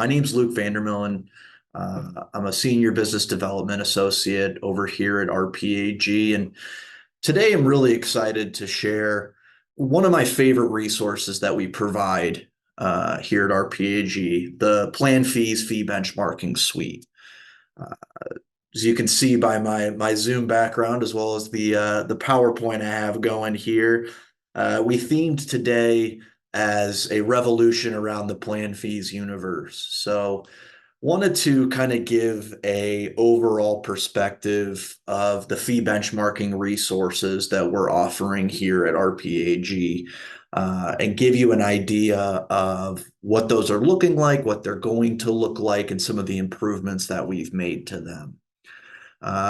My name's Luke Vandermillen. I'm a senior business development associate over here at RPAG. And today I'm really excited to share one of my favorite resources that we provide here at RPAG, the PlanFees fee benchmarking suite. Uh, as you can see by my Zoom background, as well as the PowerPoint I have going here, we themed today as a revolution around the PlanFees universe. So wanted to kind of give a overall perspective of the fee benchmarking resources that we're offering here at RPAG, and give you an idea of what those are looking like, what they're going to look like, and some of the improvements that we've made to them.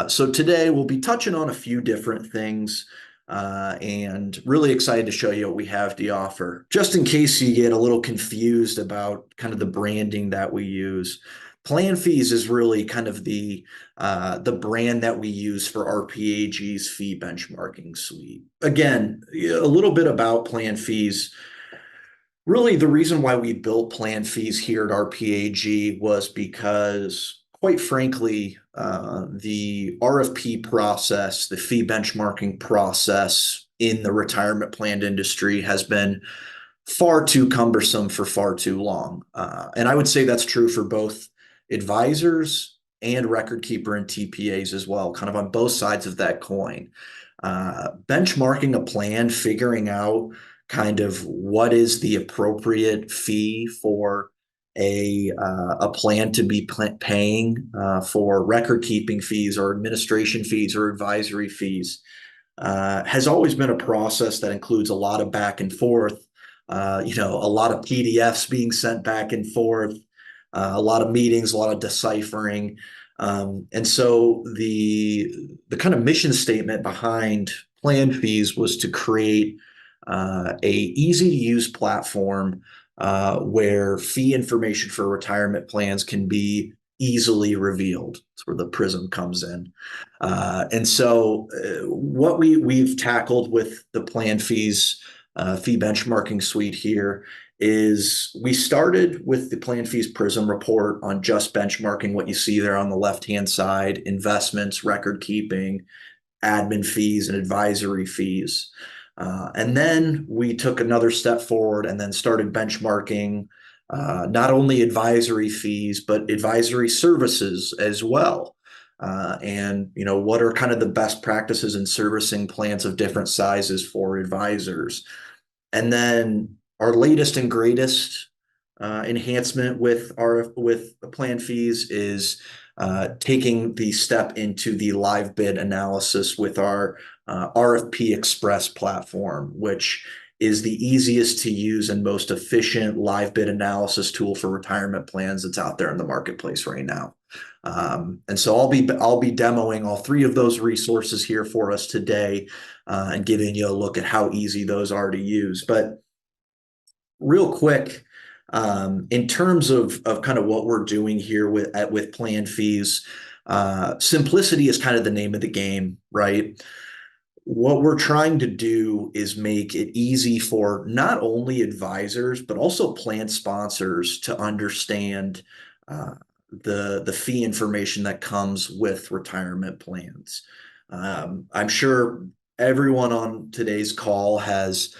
So today we'll be touching on a few different things, and really excited to show you what we have to offer. Just in case you get a little confused about kind of the branding that we use, PlanFees is really kind of the brand that we use for RPAG's fee benchmarking suite. Again, a little bit about PlanFees. Really, the reason why we built PlanFees here at RPAG was because, quite frankly, the RFP process, the fee benchmarking process in the retirement plan industry has been far too cumbersome for far too long. And I would say that's true for both advisors and record keeper and TPAs as well, kind of on both sides of that coin. Benchmarking a plan, figuring out kind of what is the appropriate fee for a plan to be paying for record keeping fees or administration fees or advisory fees has always been a process that includes a lot of back and forth, a lot of PDFs being sent back and forth, a lot of meetings, a lot of deciphering. And so the kind of mission statement behind PlanFees was to create a easy to use platform where fee information for retirement plans can be easily revealed. That's where the prism comes in. And so what we've tackled with the PlanFees fee benchmarking suite here is we started with the PlanFees Prism report on just benchmarking what you see there on the left-hand side: investments, record keeping, admin fees, and advisory fees. And then we took another step forward and then started benchmarking not only advisory fees, but advisory services as well. And what are kind of the best practices in servicing plans of different sizes for advisors. And then our latest and greatest enhancement with PlanFees is taking the step into the live bid analysis with our RFP Express platform, which is the easiest to use and most efficient live bid analysis tool for retirement plans that's out there in the marketplace right now. And so I'll be demoing all three of those resources here for us today, and giving you a look at how easy those are to use. But real quick, in terms of kind of what we're doing here with PlanFees, simplicity is kind of the name of the game, right? What we're trying to do is make it easy for not only advisors, but also plan sponsors to understand the fee information that comes with retirement plans. I'm sure everyone on today's call has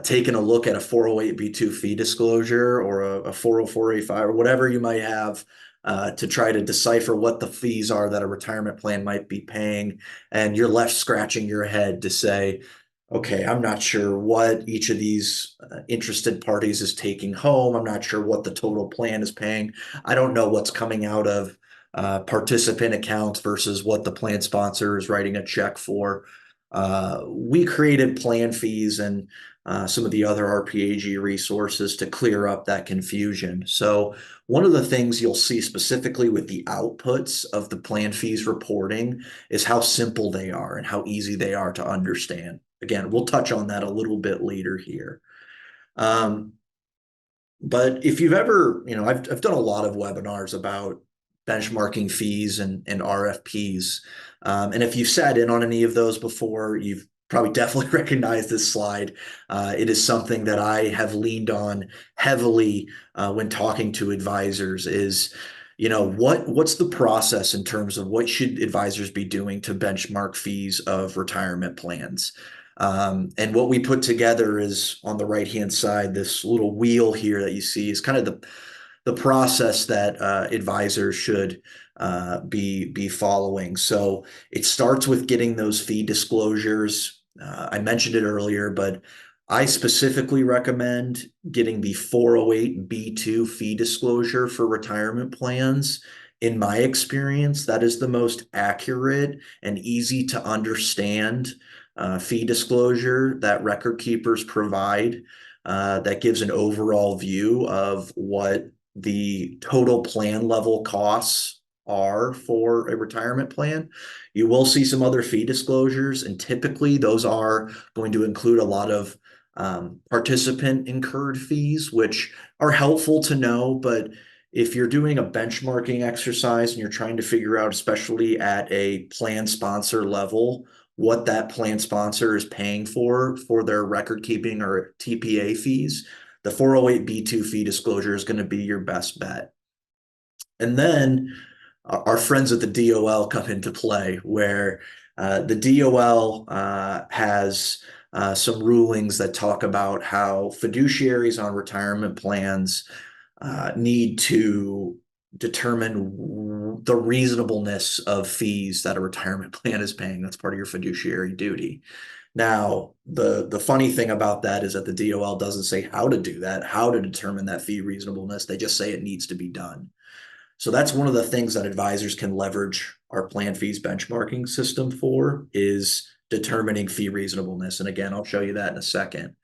taken a look at a 408(b)(2) fee disclosure or a 404(a)(5) or whatever you might have to try to decipher what the fees are that a retirement plan might be paying. And you're left scratching your head to say, okay, I'm not sure what each of these interested parties is taking home. I'm not sure what the total plan is paying. I don't know what's coming out of participant accounts versus what the plan sponsor is writing a check for. We created PlanFees and some of the other RPAG resources to clear up that confusion. So one of the things you'll see specifically with the outputs of the PlanFees reporting is how simple they are and how easy they are to understand. Again, we'll touch on that a little bit later here. But if you've ever, I've done a lot of webinars about benchmarking fees and RFPs. And if you've sat in on any of those before, you've probably definitely recognize this slide. It is something that I have leaned on heavily when talking to advisors is, what's the process in terms of what should advisors be doing to benchmark fees of retirement plans? And what we put together is on the right-hand side, this little wheel here that you see is kind of the process that advisors should be following. So it starts with getting those fee disclosures. I mentioned it earlier, but I specifically recommend getting the 408(b)(2) fee disclosure for retirement plans. In my experience, that is the most accurate and easy to understand fee disclosure that record keepers provide. That gives an overall view of what the total plan level costs are for a retirement plan. You will see some other fee disclosures, and typically those are going to include a lot of participant incurred fees, which are helpful to know. But if you're doing a benchmarking exercise and you're trying to figure out, especially at a plan sponsor level, what that plan sponsor is paying for their record keeping or TPA fees, the 408(b)(2) fee disclosure is going to be your best bet. And then our friends at the DOL come into play, where the DOL has some rulings that talk about how fiduciaries on retirement plans need to determine the reasonableness of fees that a retirement plan is paying. That's part of your fiduciary duty. Now, the funny thing about that is that the DOL doesn't say how to do that, how to determine that fee reasonableness. They just say it needs to be done. So that's one of the things that advisors can leverage our PlanFees benchmarking system for, is determining fee reasonableness. And again, I'll show you that in a second.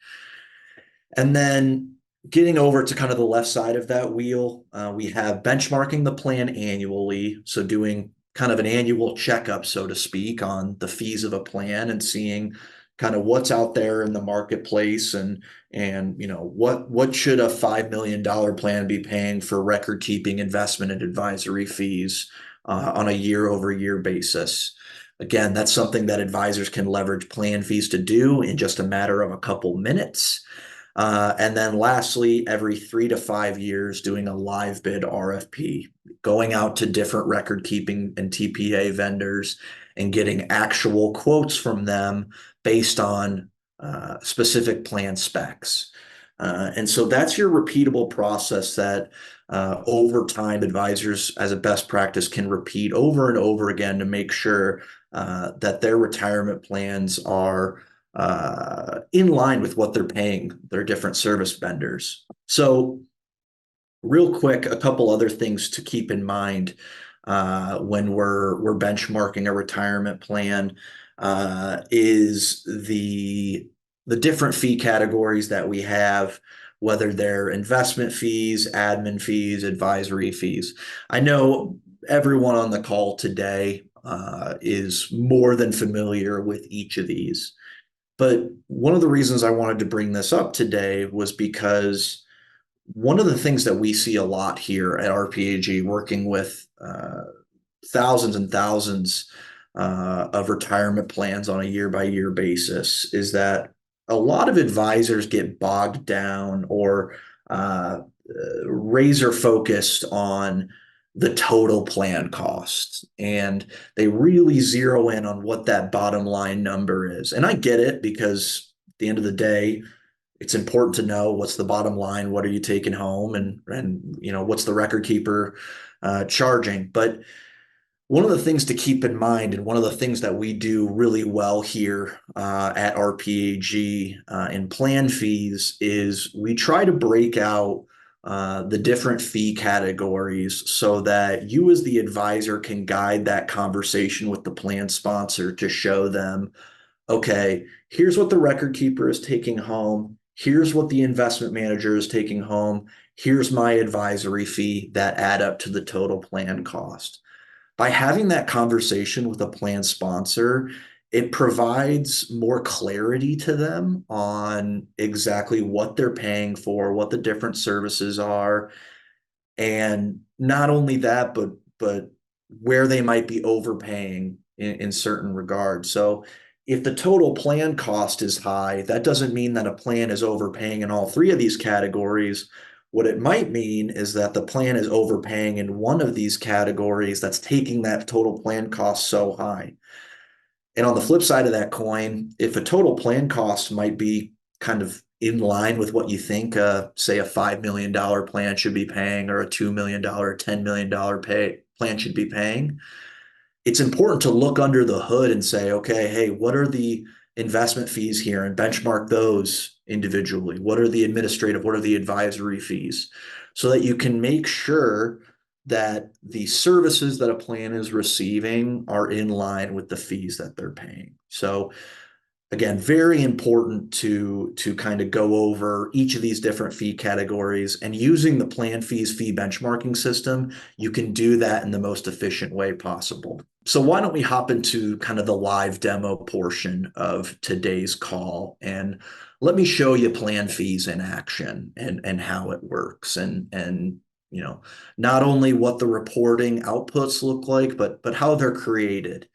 And then getting over to kind of the left side of that wheel, we have benchmarking the plan annually. So doing kind of an annual checkup, so to speak, on the fees of a plan and seeing kind of what's out there in the marketplace, and what should a $5 million plan be paying for record keeping, investment, and advisory fees on a year-over-year basis. Again, that's something that advisors can leverage PlanFees to do in just a matter of a couple minutes. And then lastly, every 3 to 5 years, doing a live bid RFP, going out to different record keeping and TPA vendors and getting actual quotes from them based on specific plan specs. And so that's your repeatable process that over time, advisors as a best practice can repeat over and over again to make sure that their retirement plans are in line with what they're paying their different service vendors. So real quick, a couple other things to keep in mind when we're benchmarking a retirement plan is the different fee categories that we have, whether they're investment fees, admin fees, advisory fees. I know everyone on the call today is more than familiar with each of these. But one of the reasons I wanted to bring this up today was because one of the things that we see a lot here at RPAG, working with thousands and thousands of retirement plans on a year-by-year basis, is that a lot of advisors get bogged down or razor focused on the total plan cost. And they really zero in on what that bottom line number is. And I get it, because at the end of the day, it's important to know what's the bottom line, what are you taking home, and what's the record keeper charging. But one of the things to keep in mind, and one of the things that we do really well here at RPAG in PlanFees, is we try to break out the different fee categories so that you as the advisor can guide that conversation with the plan sponsor to show them, okay, here's what the record keeper is taking home. Here's what the investment manager is taking home. Here's my advisory fee that add up to the total plan cost. By having that conversation with a plan sponsor, it provides more clarity to them on exactly what they're paying for, what the different services are, and not only that, but where they might be overpaying in certain regards. So if the total plan cost is high, that doesn't mean that a plan is overpaying in all three of these categories. What it might mean is that the plan is overpaying in one of these categories that's taking that total plan cost so high. And on the flip side of that coin, if a total plan cost might be kind of in line with what you think, say a $5 million plan should be paying, or a $2 million, $10 million pay plan should be paying, it's important to look under the hood and say, okay, hey, what are the investment fees here, and benchmark those individually? What are the administrative, what are the advisory fees? So that you can make sure that the services that a plan is receiving are in line with the fees that they're paying. So again, very important to kind of go over each of these different fee categories, and using the PlanFees fee benchmarking system, you can do that in the most efficient way possible. So why don't we hop into kind of the live demo portion of today's call, and let me show you PlanFees in action, and how it works, and not only what the reporting outputs look like, but how they're created.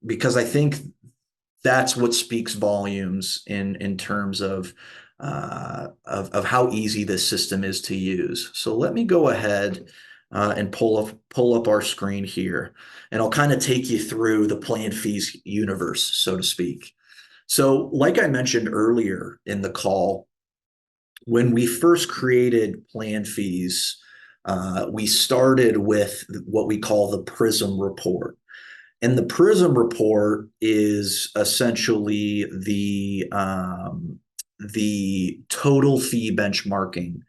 Because I think that's what speaks volumes in terms of how easy this system is to use. So let me go ahead and pull up our screen here, and I'll kind of take you through the PlanFees universe, so to speak. So, like I mentioned earlier in the call, when we first created PlanFees, we started with what we call the Prism report. And the Prism report is essentially the total fee benchmarking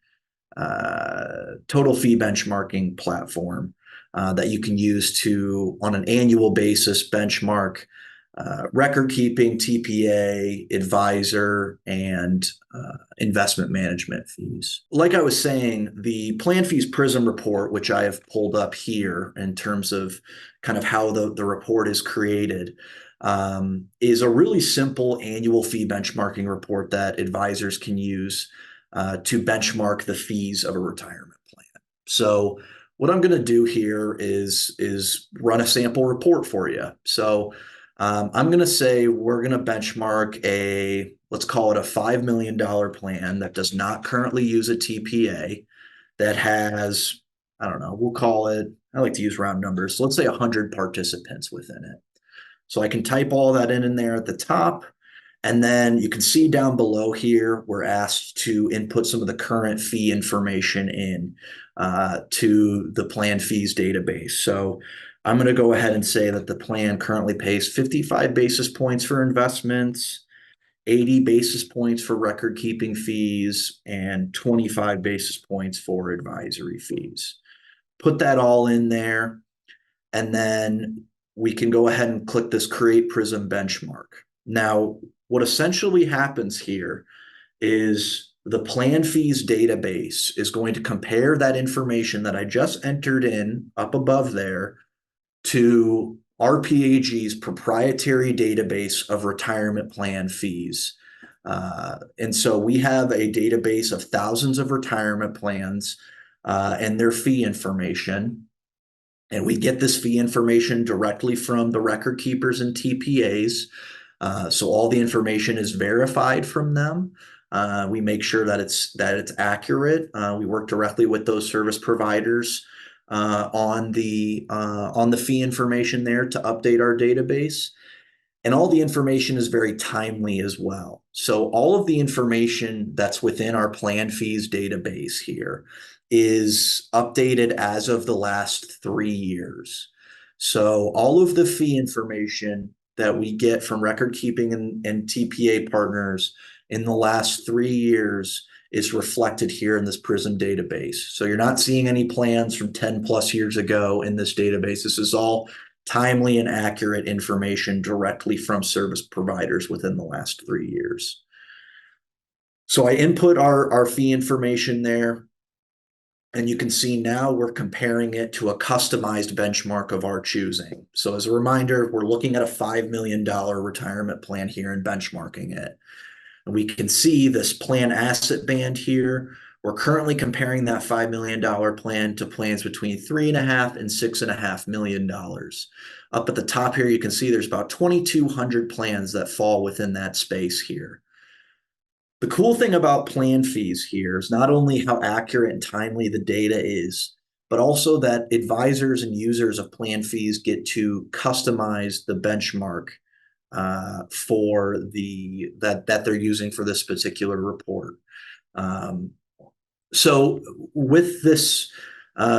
platform that you can use to, on an annual basis, benchmark record keeping, TPA, advisor, and investment management fees. Like I was saying, the PlanFees Prism report, which I have pulled up here in terms of kind of how the report is created, is a really simple annual fee benchmarking report that advisors can use to benchmark the fees of a retirement plan. So what I'm going to do here is run a sample report for you. So I'm going to say we're going to benchmark let's call it a $5 million plan that does not currently use a TPA, that has, I don't know, we'll call it, I like to use round numbers. So let's say 100 participants within it. So I can type all that in there at the top. And then you can see down below here, we're asked to input some of the current fee information in to the PlanFees database. So I'm going to go ahead and say that the plan currently pays 55 basis points for investments, 80 basis points for record keeping fees, and 25 basis points for advisory fees. Put that all in there, and then we can go ahead and click this Create Prism Benchmark. Now, what essentially happens here is the PlanFees database is going to compare that information that I just entered in up above there to RPAG's proprietary database of retirement plan fees. And so we have a database of thousands of retirement plans and their fee information. And we get this fee information directly from the record keepers and TPAs. So all the information is verified from them. We make sure that it's accurate. We work directly with those service providers on the fee information there to update our database. And all the information is very timely as well. So all of the information that's within our PlanFees database here is updated as of the last 3 years. So all of the fee information that we get from record keeping and TPA partners in the last 3 years is reflected here in this Prism database. So you're not seeing any plans from 10 plus years ago in this database. This is all timely and accurate information directly from service providers within the last 3 years. So I input our fee information there, and you can see now we're comparing it to a customized benchmark of our choosing. So as a reminder, we're looking at a $5 million retirement plan here and benchmarking it. And we can see this plan asset band here. We're currently comparing that $5 million plan to plans between $3.5 and $6.5 million. Up at the top here, you can see there's about 2,200 plans that fall within that space here. The cool thing about PlanFees here is not only how accurate and timely the data is, but also that advisors and users of PlanFees get to customize the benchmark for that they're using for this particular report. So with this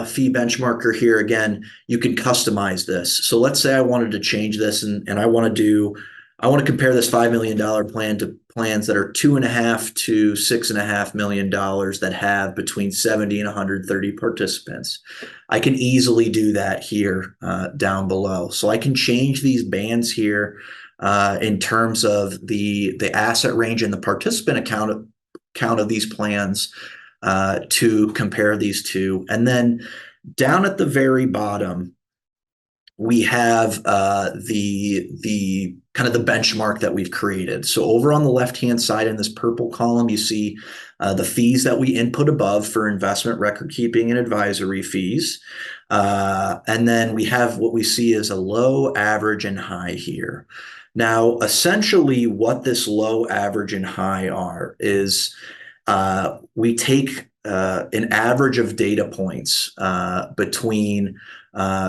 fee benchmarker here, again, you can customize this. So let's say I wanted to change this and I want to compare this $5 million plan to plans that are $2.5 to $6.5 million that have between 70 and 130 participants. I can easily do that here down below. So I can change these bands here in terms of the asset range and the participant count of these plans to compare these two. And then down at the very bottom, we have the kind of the benchmark that we've created. So over on the left-hand side in this purple column, you see the fees that we input above for investment record keeping and advisory fees. And then we have what we see as a low, average, and high here. Now, essentially what this low, average, and high are is we take an average of data points between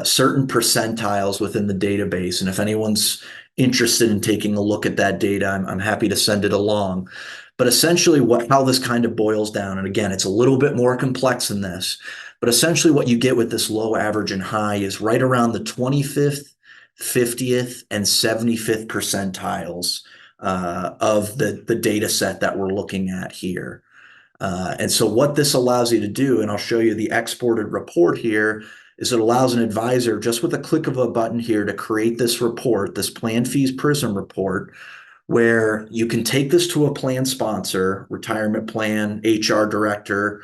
certain percentiles within the database. And if anyone's interested in taking a look at that data, I'm happy to send it along. But essentially how this kind of boils down, and again, it's a little bit more complex than this, but essentially what you get with this low, average, and high is right around the 25th, 50th, and 75th percentiles of the data set that we're looking at here. And so what this allows you to do, and I'll show you the exported report here, is it allows an advisor just with a click of a button here to create this report, this PlanFees Prism report, where you can take this to a plan sponsor, retirement plan, HR director,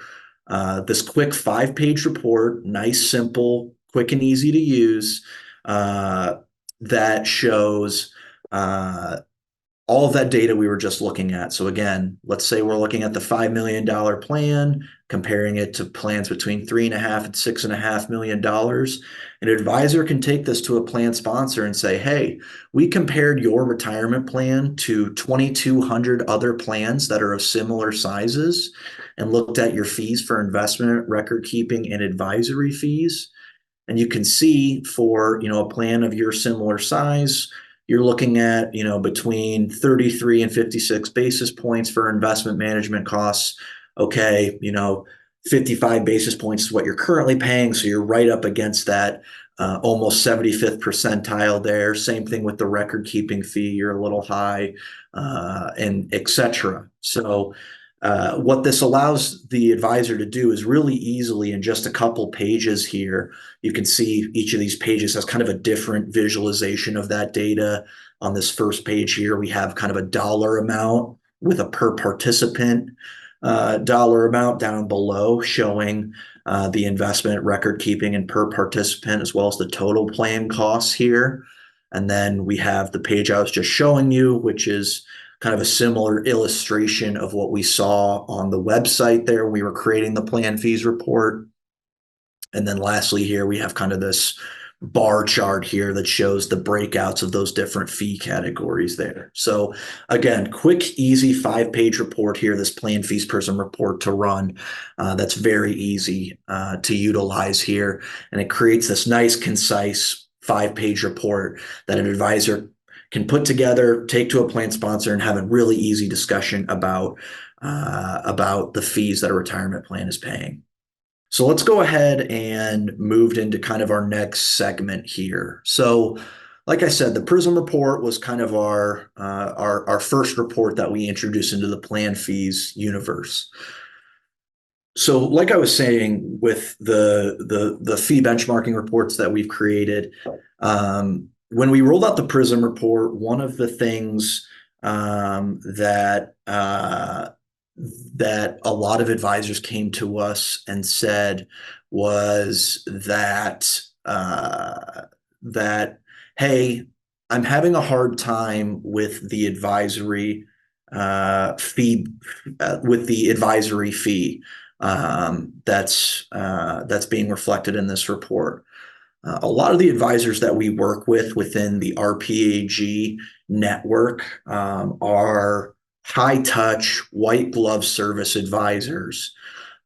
this quick 5-page report, nice, simple, quick and easy to use, that shows all of that data we were just looking at. So again, let's say we're looking at the $5 million plan, comparing it to plans between $3.5 and $6.5 million. An advisor can take this to a plan sponsor and say, hey, we compared your retirement plan to 2,200 other plans that are of similar sizes and looked at your fees for investment, record keeping, and advisory fees. And you can see for, a plan of your similar size, you're looking at, between 33 and 56 basis points for investment management costs. Okay, 55 basis points is what you're currently paying. So you're right up against that almost 75th percentile there. Same thing with the record keeping fee. You're a little high, and et cetera. So what this allows the advisor to do is really easily in just a couple pages here, you can see each of these pages has kind of a different visualization of that data. On this first page here, we have kind of a dollar amount with a per participant dollar amount down below showing the investment record keeping and per participant, as well as the total plan costs here. And then we have the page I was just showing you, which is kind of a similar illustration of what we saw on the website there. We were creating the PlanFees report. And then lastly here, we have kind of this bar chart here that shows the breakouts of those different fee categories there. So again, quick, easy 5-page report here, this PlanFees Prism report to run. That's very easy to utilize here. And it creates this nice, concise 5-page report that an advisor can put together, take to a plan sponsor, and have a really easy discussion about the fees that a retirement plan is paying. So let's go ahead and move into kind of our next segment here. So like I said, the Prism report was kind of our first report that we introduced into the PlanFees universe. So like I was saying, with the fee benchmarking reports that we've created, when we rolled out the Prism report, one of the things that a lot of advisors came to us and said was that hey, I'm having a hard time with the advisory fee. that's being reflected in this report. A lot of the advisors that we work with within the RPAG network are high touch, white glove service advisors.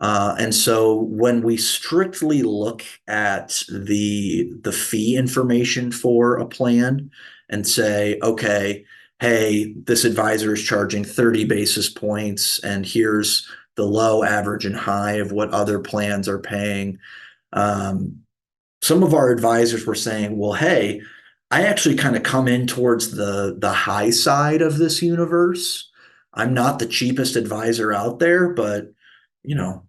And so when we strictly look at the fee information for a plan and say, okay, hey, this advisor is charging 30 basis points, and here's the low, average, and high of what other plans are paying. Um, some of our advisors were saying, well, hey, I actually kind of come in towards the high side of this universe. I'm not the cheapest advisor out there, but you know,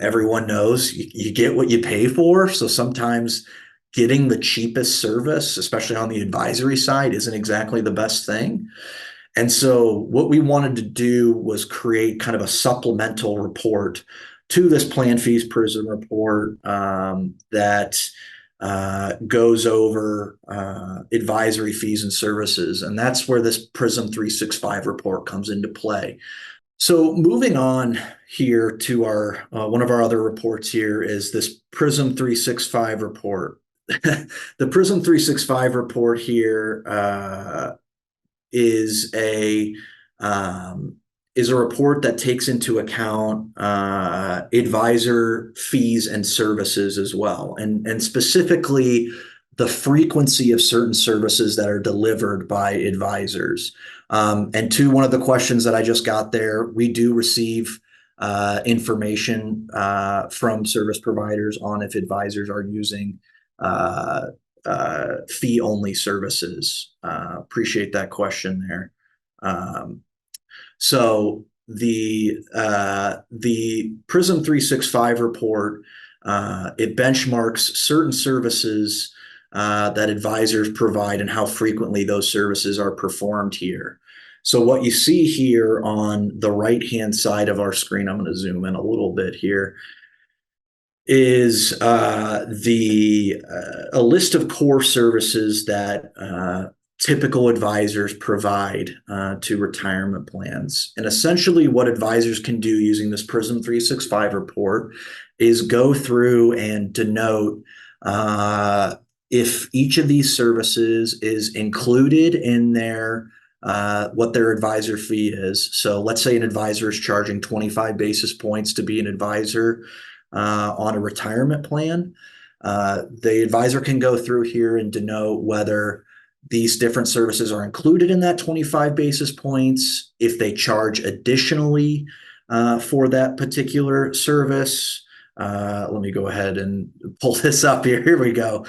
everyone knows you get what you pay for. So sometimes getting the cheapest service, especially on the advisory side, isn't exactly the best thing. And so what we wanted to do was create kind of a supplemental report to this PlanFees Prism report that goes over advisory fees and services. And that's where this Prism 365 report comes into play. So moving on here to our one of our other reports here is this Prism 365 report. The Prism 365 report here is a um, is a report that takes into account advisor fees and services as well, and specifically the frequency of certain services that are delivered by advisors. And to one of the questions that I just got there, we do receive information from service providers on if advisors are using uh, fee only services. Appreciate that question there. Um, so the Prism 365 report it benchmarks certain services that advisors provide and how frequently those services are performed here. So what you see here on the right-hand side of our screen, I'm going to zoom in a little bit here, is the a list of core services that typical advisors provide to retirement plans. And essentially what advisors can do using this Prism 365 report is go through and denote if each of these services is included in their what their advisor fee is. So let's say an advisor is charging 25 basis points to be an advisor on a retirement plan. The advisor can go through here and denote whether these different services are included in that 25 basis points, if they charge additionally for that particular service. Let me go ahead and pull this up here. Here we go.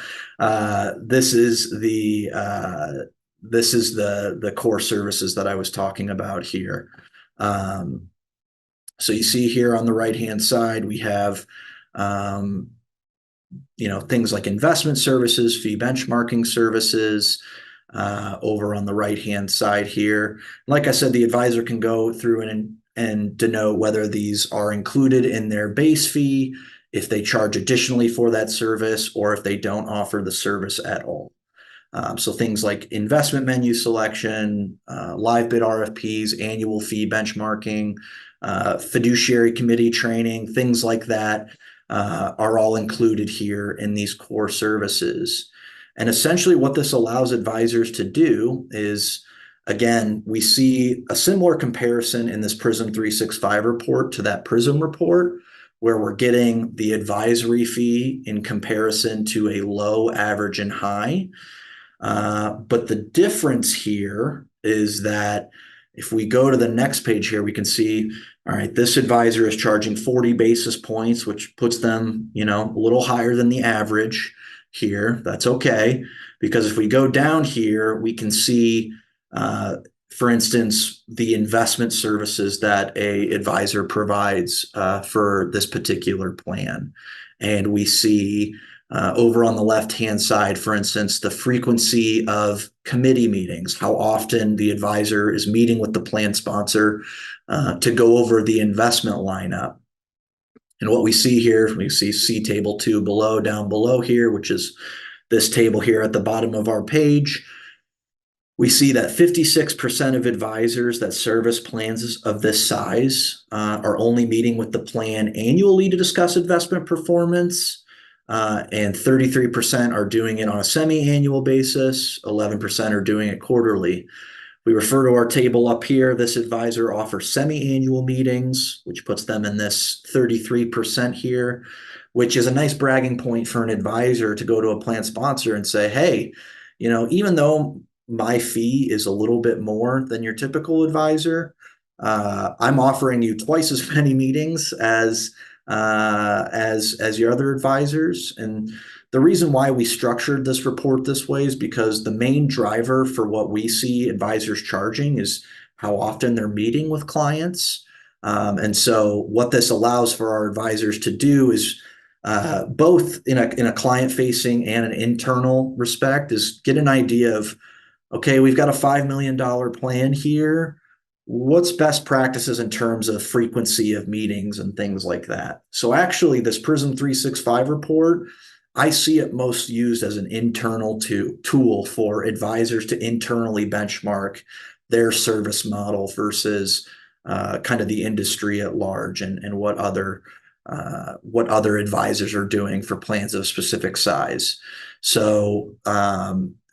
This is the core services that I was talking about here. So you see here on the right-hand side, we have, things like investment services, fee benchmarking services, over on the right-hand side here. Like I said, the advisor can go through and denote whether these are included in their base fee, if they charge additionally for that service, or if they don't offer the service at all. So things like investment menu selection, live bid RFPs, annual fee benchmarking, fiduciary committee training, things like that are all included here in these core services. And essentially what this allows advisors to do is, again, we see a similar comparison in this Prism 365 report to that Prism report, where we're getting the advisory fee in comparison to a low, average, and high. But the difference here is that if we go to the next page here, we can see, all right, this advisor is charging 40 basis points, which puts them, a little higher than the average here. That's okay, because if we go down here, we can see, for instance, the investment services that a advisor provides for this particular plan. And we see over on the left-hand side, for instance, the frequency of committee meetings, how often the advisor is meeting with the plan sponsor to go over the investment lineup. And what we see here, we see table 2 down below here, which is this table here at the bottom of our page. We see that 56% of advisors that service plans of this size are only meeting with the plan annually to discuss investment performance, and 33% are doing it on a semi-annual basis, 11% are doing it quarterly. We refer to our table up here. This advisor offers semi-annual meetings, which puts them in this 33% here, which is a nice bragging point for an advisor to go to a plan sponsor and say, hey, even though my fee is a little bit more than your typical advisor, I'm offering you twice as many meetings as your other advisors. And the reason why we structured this report this way is because the main driver for what we see advisors charging is how often they're meeting with clients. And so what this allows for our advisors to do is both in a client-facing and an internal respect is get an idea of, okay, we've got a $5 million plan here. What's best practices in terms of frequency of meetings and things like that? So actually, this Prism 365 report, I see it most used as an internal tool for advisors to internally benchmark their service model versus kind of the industry at large and what other advisors are doing for plans of a specific size. So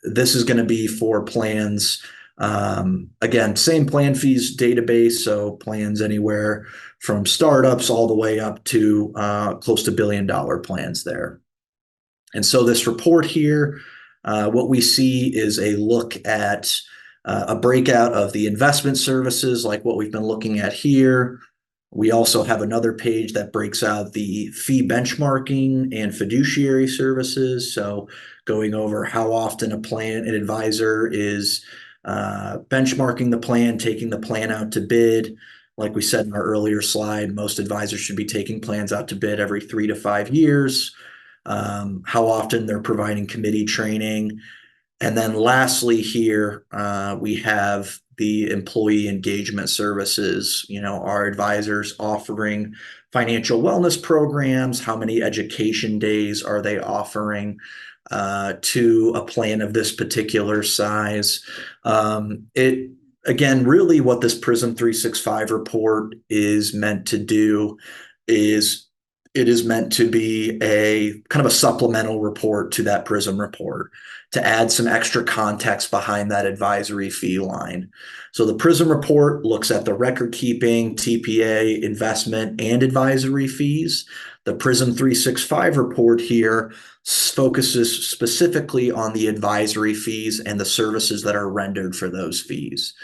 this is going to be for plans. Again, same PlanFees database, so plans anywhere from startups all the way up to close to $1 billion plans there. And so this report here, what we see is a look at a breakout of the investment services like what we've been looking at here. We also have another page that breaks out the fee benchmarking and fiduciary services. So going over how often an advisor is benchmarking the plan, taking the plan out to bid. Like we said in our earlier slide, most advisors should be taking plans out to bid every 3 to 5 years. How often they're providing committee training. And then lastly here, we have the employee engagement services, our advisors offering financial wellness programs, how many education days are they offering to a plan of this particular size. Again, really what this Prism 365 report is meant to do is it is meant to be a kind of a supplemental report to that Prism report to add some extra context behind that advisory fee line. So the Prism report looks at the record keeping, TPA, investment, and advisory fees. The Prism 365 report here focuses specifically on the advisory fees and the services that are rendered for those fees.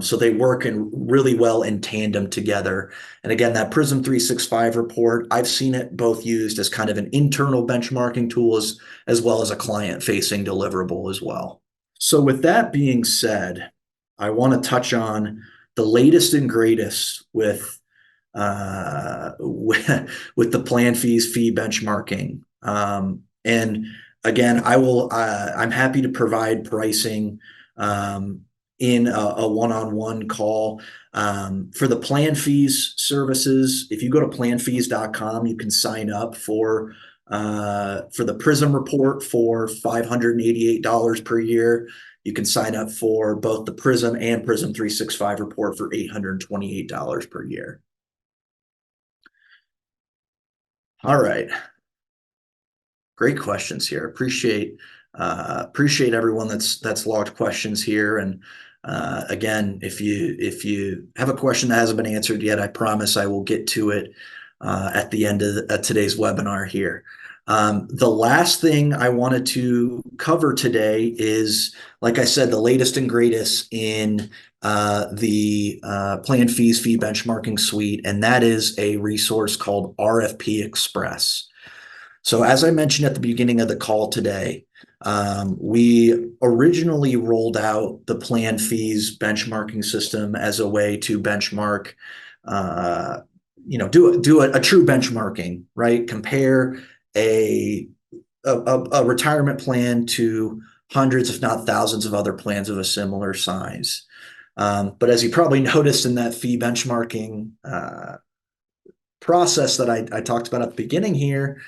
So they work really well in tandem together. And again, that Prism 365 report, I've seen it both used as kind of an internal benchmarking tool as well as a client-facing deliverable as well. So with that being said, I want to touch on the latest and greatest with the PlanFees fee benchmarking. And again, I'm happy to provide pricing in a one-on-one call. For the PlanFees services, if you go to planfees.com, you can sign up for the Prism report for $588 per year. You can sign up for both the Prism and Prism 365 report for $828 per year. All right. Great questions here. Appreciate everyone that's logged questions here. And again, if you have a question that hasn't been answered yet, I promise I will get to it at the end of today's webinar here. The last thing I wanted to cover today is, like I said, the latest and greatest in the PlanFees fee benchmarking suite, and that is a resource called RFP Express. So as I mentioned at the beginning of the call today, we originally rolled out the PlanFees benchmarking system as a way to benchmark, do a true benchmarking, right? Compare a retirement plan to hundreds, if not thousands, of other plans of a similar size. But as you probably noticed in that fee benchmarking process that I talked about at the beginning here,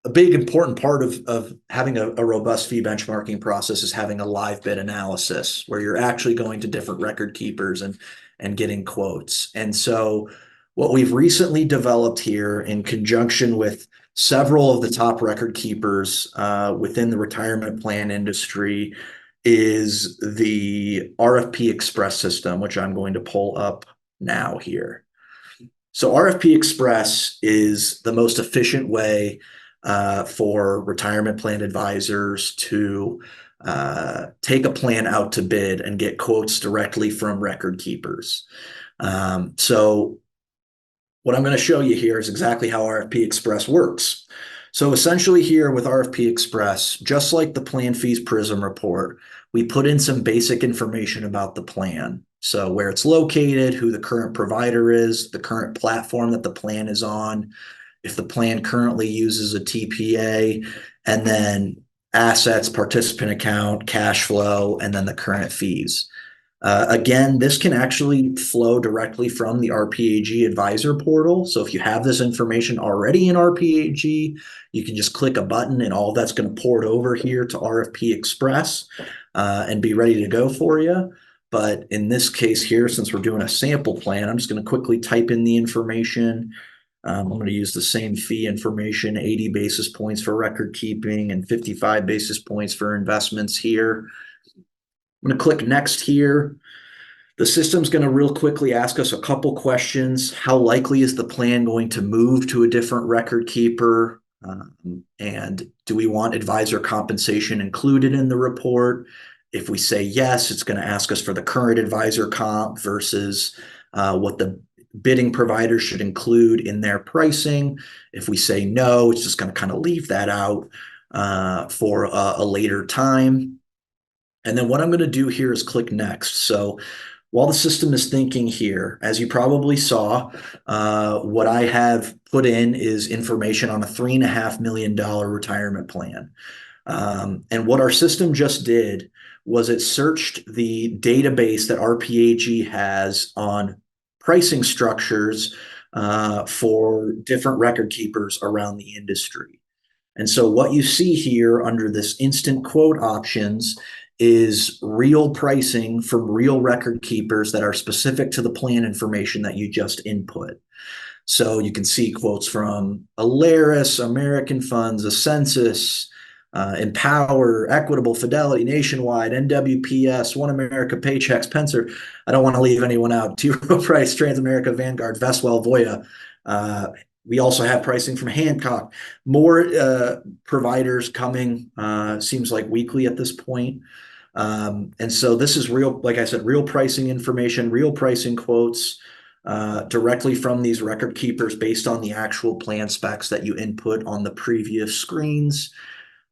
a big important part of having a robust fee benchmarking process is having a live bid analysis where you're actually going to different record keepers and getting quotes. And so what we've recently developed here in conjunction with several of the top record keepers within the retirement plan industry is the RFP Express system, which I'm going to pull up now here. So RFP Express is the most efficient way for retirement plan advisors to take a plan out to bid and get quotes directly from record keepers. So what I'm going to show you here is exactly how RFP Express works. So essentially here with RFP Express, just like the PlanFees Prism report, we put in some basic information about the plan. So where it's located, who the current provider is, the current platform that the plan is on, if the plan currently uses a TPA, and then assets, participant account, cash flow, and then the current fees. Again, this can actually flow directly from the RPAG advisor portal. So if you have this information already in RPAG, you can just click a button and all that's going to port over here to RFP Express and be ready to go for you. But in this case here, since we're doing a sample plan, I'm just going to quickly type in the information. I'm going to use the same fee information, 80 basis points for record keeping and 55 basis points for investments here. I'm going to click next here. The system's going to real quickly ask us a couple questions. How likely is the plan going to move to a different record keeper? And do we want advisor compensation included in the report? If we say yes, it's going to ask us for the current advisor comp versus what the bidding provider should include in their pricing. If we say no, it's just going to kind of leave that out for a later time. And then what I'm going to do here is click next. So while the system is thinking here, as you probably saw, what I have put in is information on a $3.5 million retirement plan. And what our system just did was it searched the database that RPAG has on pricing structures for different record keepers around the industry. And so what you see here under this instant quote options is real pricing from real record keepers that are specific to the plan information that you just input. So you can see quotes from Alaris, American Funds, Ascensus, Empower, Equitable, Fidelity, Nationwide, NWPS, One America, Paychex, Penser. I don't want to leave anyone out. T. Rowe Price, Transamerica, Vanguard, Vestwell, Voya. We also have pricing from Hancock. More providers coming, seems like weekly at this point. And so this is real, like I said, real pricing information, real pricing quotes directly from these record keepers based on the actual plan specs that you input on the previous screens.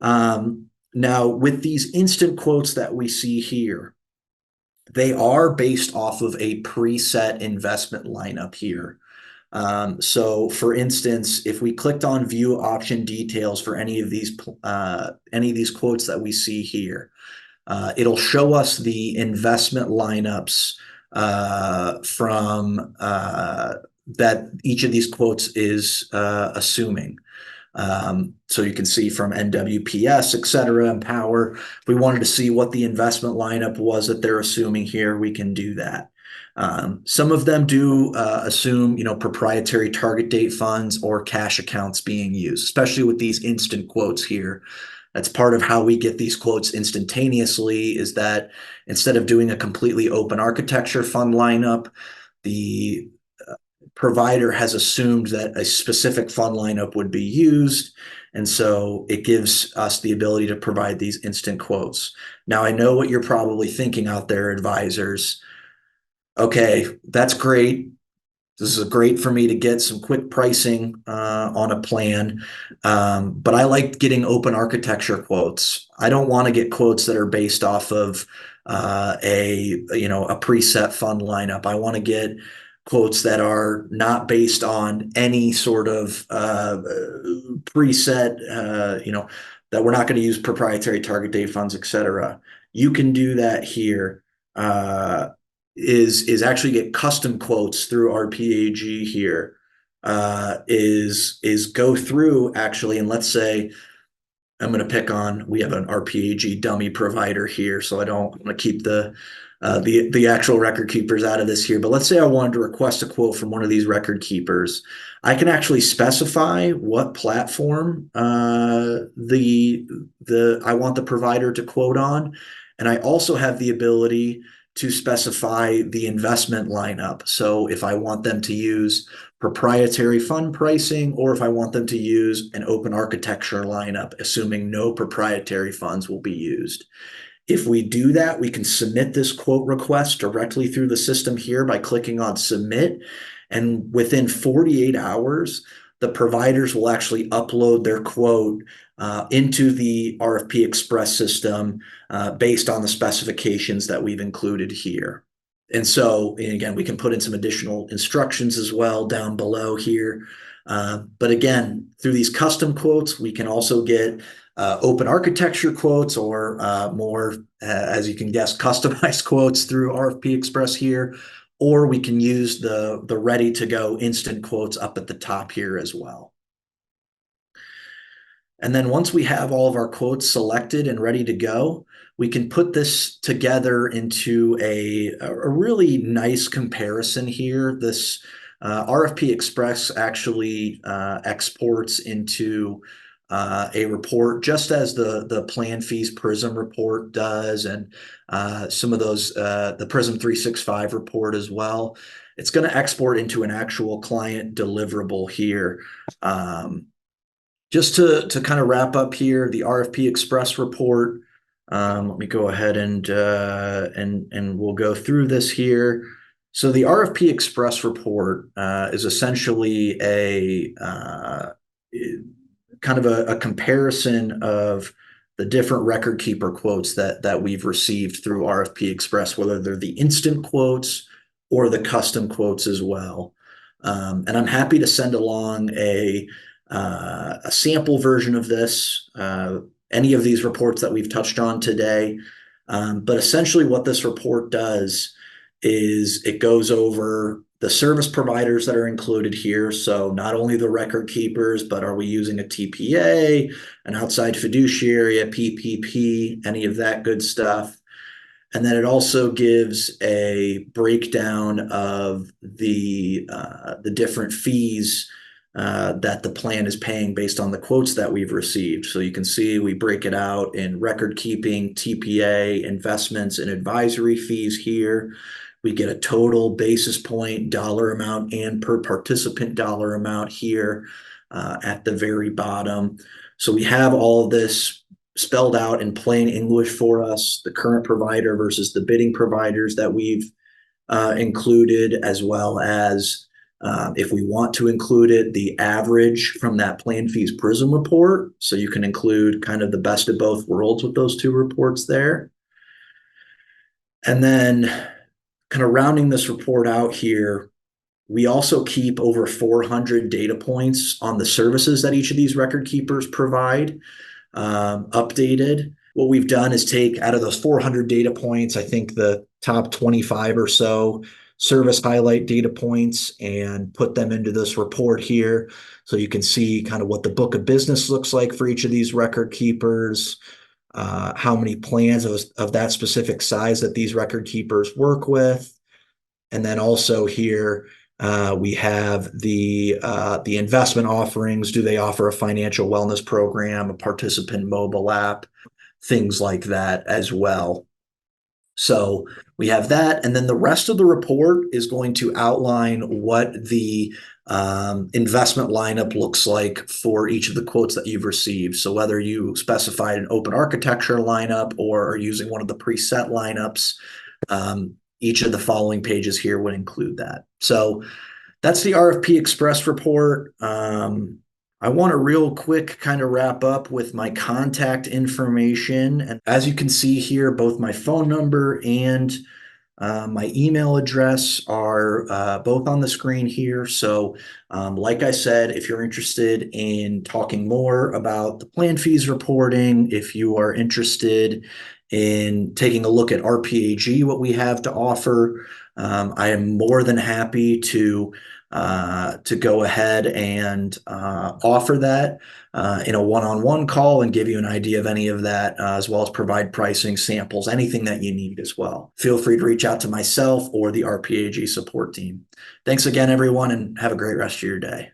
Now, with these instant quotes that we see here, they are based off of a preset investment lineup here. So for instance, if we clicked on view option details for any of these quotes that we see here, it'll show us the investment lineups from that each of these quotes is assuming. So you can see from NWPS, et cetera, Empower. If we wanted to see what the investment lineup was that they're assuming here, we can do that. Some of them do assume, proprietary target date funds or cash accounts being used, especially with these instant quotes here. That's part of how we get these quotes instantaneously is that instead of doing a completely open architecture fund lineup, the provider has assumed that a specific fund lineup would be used. And so it gives us the ability to provide these instant quotes. Now, I know what you're probably thinking out there, advisors. Okay, that's great. This is great for me to get some quick pricing on a plan, but I like getting open architecture quotes. I don't want to get quotes that are based off of a preset fund lineup. I want to get quotes that are not based on any sort of preset, that we're not going to use proprietary target date funds, et cetera. You can do that here. Is actually get custom quotes through RPAG here. is go through actually, and let's say I'm going to pick on, we have an RPAG dummy provider here, so I'm going to keep the actual record keepers out of this here. But let's say I wanted to request a quote from one of these record keepers. I can actually specify what platform the I want the provider to quote on, and I also have the ability to specify the investment lineup. So if I want them to use proprietary fund pricing, or if I want them to use an open architecture lineup, assuming no proprietary funds will be used. If we do that, we can submit this quote request directly through the system here by clicking on submit. And within 48 hours, the providers will actually upload their quote into the RFP Express system based on the specifications that we've included here. And so, and again, we can put in some additional instructions as well down below here. But again, through these custom quotes, we can also get open architecture quotes or more, as you can guess, customized quotes through RFP Express here, or we can use the ready to go instant quotes up at the top here as well. And then once we have all of our quotes selected and ready to go, we can put this together into a really nice comparison here. This RFP Express actually exports into a report, just as the PlanFees Prism report does, and some of those, the Prism 365 report as well. It's going to export into an actual client deliverable here. Just to kind of wrap up here, the RFP Express report. Let me go ahead and we'll go through this here. So the RFP Express report is essentially a kind of a comparison of the different record keeper quotes that we've received through RFP Express, whether they're the instant quotes or the custom quotes as well. And I'm happy to send along a sample version of this, any of these reports that we've touched on today. But essentially what this report does is it goes over the service providers that are included here. So not only the record keepers, but are we using a TPA, an outside fiduciary, a PPP, any of that good stuff. And then it also gives a breakdown of the different fees that the plan is paying based on the quotes that we've received. So you can see we break it out in record keeping, TPA, investments, and advisory fees here. We get a total basis point dollar amount and per participant dollar amount here at the very bottom. So we have all of this spelled out in plain English for us, the current provider versus the bidding providers that we've included, as well as if we want to include it, the average from that PlanFees Prism report. So you can include kind of the best of both worlds with those two reports there. And then kind of rounding this report out here, we also keep over 400 data points on the services that each of these record keepers provide, updated. What we've done is take out of those 400 data points, I think the top 25 or so service highlight data points, and put them into this report here. So you can see kind of what the book of business looks like for each of these record keepers, how many plans of that specific size that these record keepers work with. And then also here, we have the investment offerings. Do they offer a financial wellness program, a participant mobile app, things like that as well. So we have that. And then the rest of the report is going to outline what the investment lineup looks like for each of the quotes that you've received. So whether you specified an open architecture lineup or are using one of the preset lineups, each of the following pages here would include that. So that's the RFP Express report. I want to real quick kind of wrap up with my contact information. And as you can see here, both my phone number and my email address are both on the screen here. So like I said, if you're interested in talking more about the PlanFees reporting, if you are interested in taking a look at RPAG, what we have to offer, I am more than happy to to go ahead and offer that in a one-on-one call and give you an idea of any of that, as well as provide pricing samples, anything that you need as well. Feel free to reach out to myself or the RPAG support team. Thanks again, everyone, and have a great rest of your day.